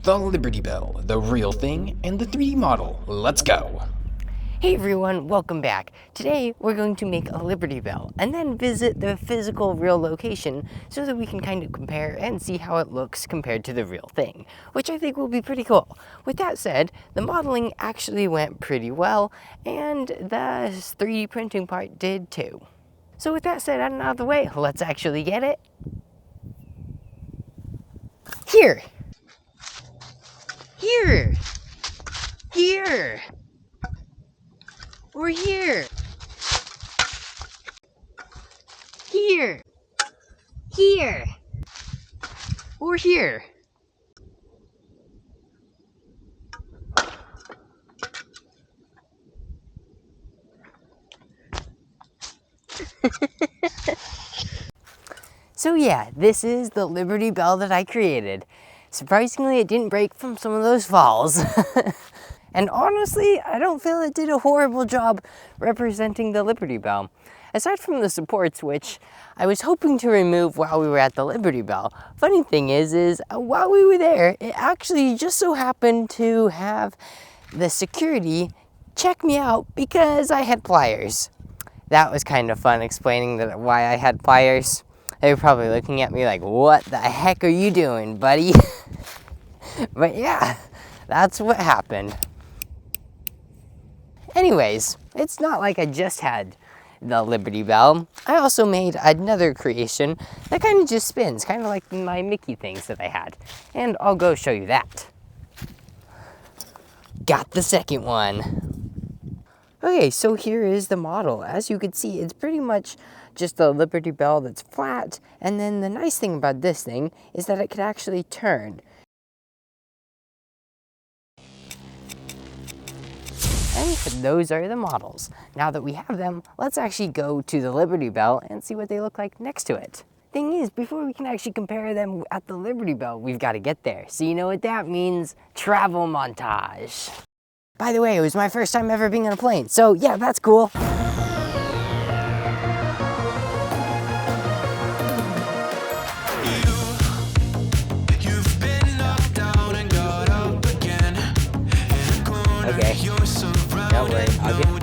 The Liberty Bell, the real thing, and the 3D model. Let's go! Hey everyone, welcome back. Today we're going to make a Liberty Bell and then visit the physical real location so that we can kind of compare and see how it looks compared to the real thing, which I think will be pretty cool. With that said, the modeling actually went pretty well and the 3D printing part did too. So with that said, out of the way, let's actually get it here. Here! Here! Or here! Here! Here! Or here! So yeah, this is the Liberty Bell that I created. Surprisingly, it didn't break from some of those falls. And honestly, I don't feel it did a horrible job representing the Liberty Bell. Aside from the supports, which I was hoping to remove while we were at the Liberty Bell. Funny thing is while we were there, it actually just so happened to have the security check me out because I had pliers. That was kind of fun explaining why I had pliers. They were probably looking at me like, what the heck are you doing, buddy? But yeah, that's what happened. Anyways, it's not like I just had the Liberty Bell. I also made another creation that kind of just spins, kind of like my Mickey things that I had. And I'll go show you that. Got the second one. Okay, so here is the model. As you can see, it's pretty much just a Liberty Bell that's flat, and then the nice thing about this thing is that it could actually turn. And those are the models. Now that we have them, let's actually go to the Liberty Bell and see what they look like next to it. Thing is, before we can actually compare them at the Liberty Bell, we've got to get there. So you know what that means? Travel montage. By the way, it was my first time ever being on a plane, so yeah, that's cool. Okay, don't worry, I'll get...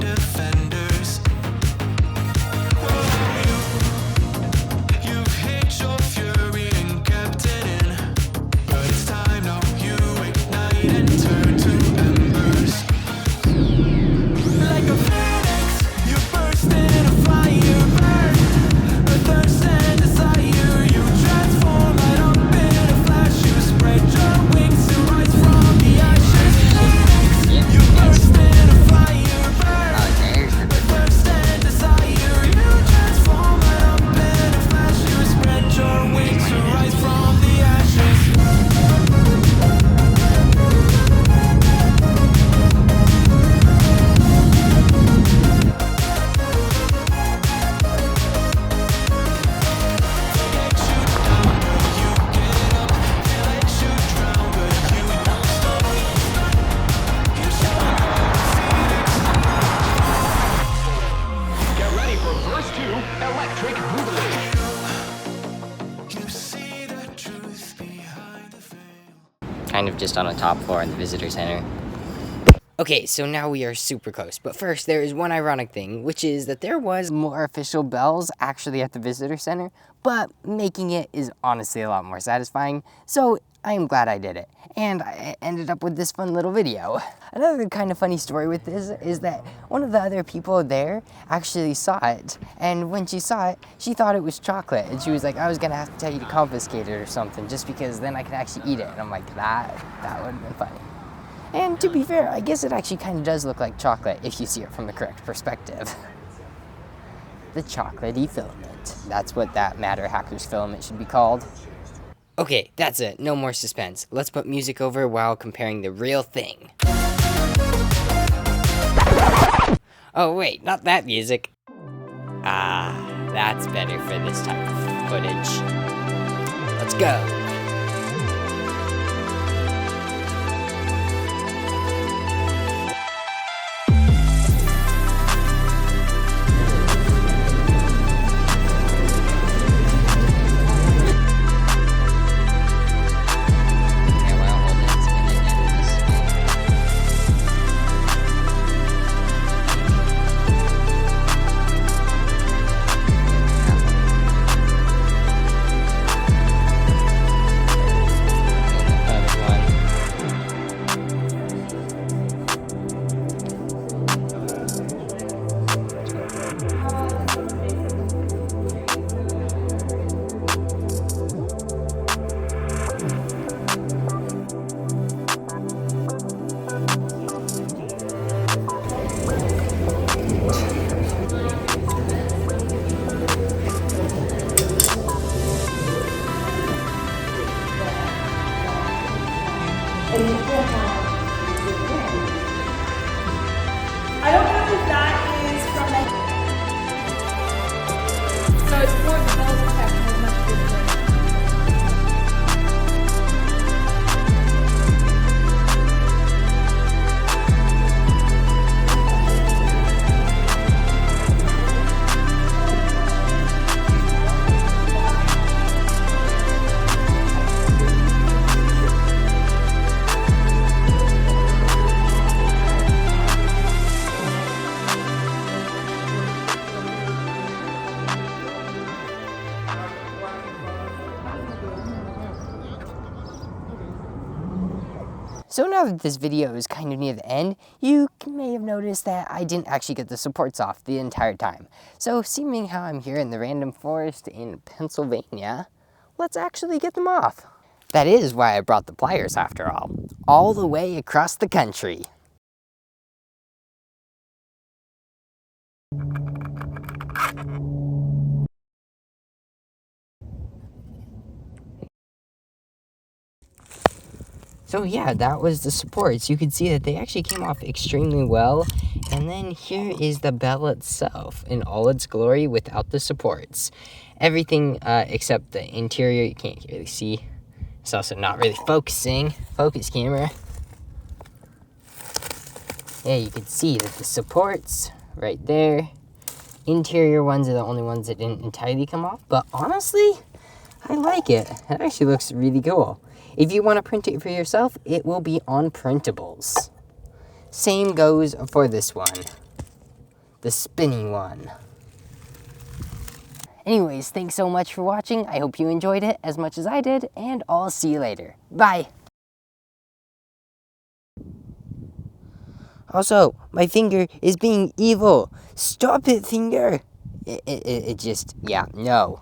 Kind of just on the top floor in the visitor center. Okay, so now we are super close, but first there is one ironic thing, which is that there was more official bells actually at the visitor center, but making it is honestly a lot more satisfying, so I am glad I did it. And I ended up with this fun little video. Another kind of funny story with this is that one of the other people there actually saw it, and when she saw it, she thought it was chocolate, and she was like, I was gonna have to tell you to confiscate it or something, just because then I could actually eat it. And I'm like, that would have been funny. And to be fair, I guess it actually kind of does look like chocolate if you see it from the correct perspective. The chocolatey filament. That's what that Matter Hackers filament should be called. Okay, that's it. No more suspense. Let's put music over while comparing the real thing. Oh wait, not that music. Ah, that's better for this type of footage. Let's go. I don't know if that is from the... So it's more the bells protection as much as the... So now that this video is kind of near the end, you may have noticed that I didn't actually get the supports off the entire time. So seeming how I'm here in the random forest in Pennsylvania, let's actually get them off. That is why I brought the pliers after all the way across the country. So yeah, that was the supports. You could see that they actually came off extremely well. And then here is the bell itself in all its glory without the supports. Everything except the interior, you can't really see. It's also not really focusing. Focus camera. Yeah, you can see that the supports right there. Interior ones are the only ones that didn't entirely come off. But honestly, I like it. It actually looks really cool. If you want to print it for yourself, it will be on printables. Same goes for this one, the spinning one. Anyways, thanks so much for watching. I hope you enjoyed it as much as I did, and I'll see you later. Bye. Also, my finger is being evil. Stop it, finger. It just, yeah, no.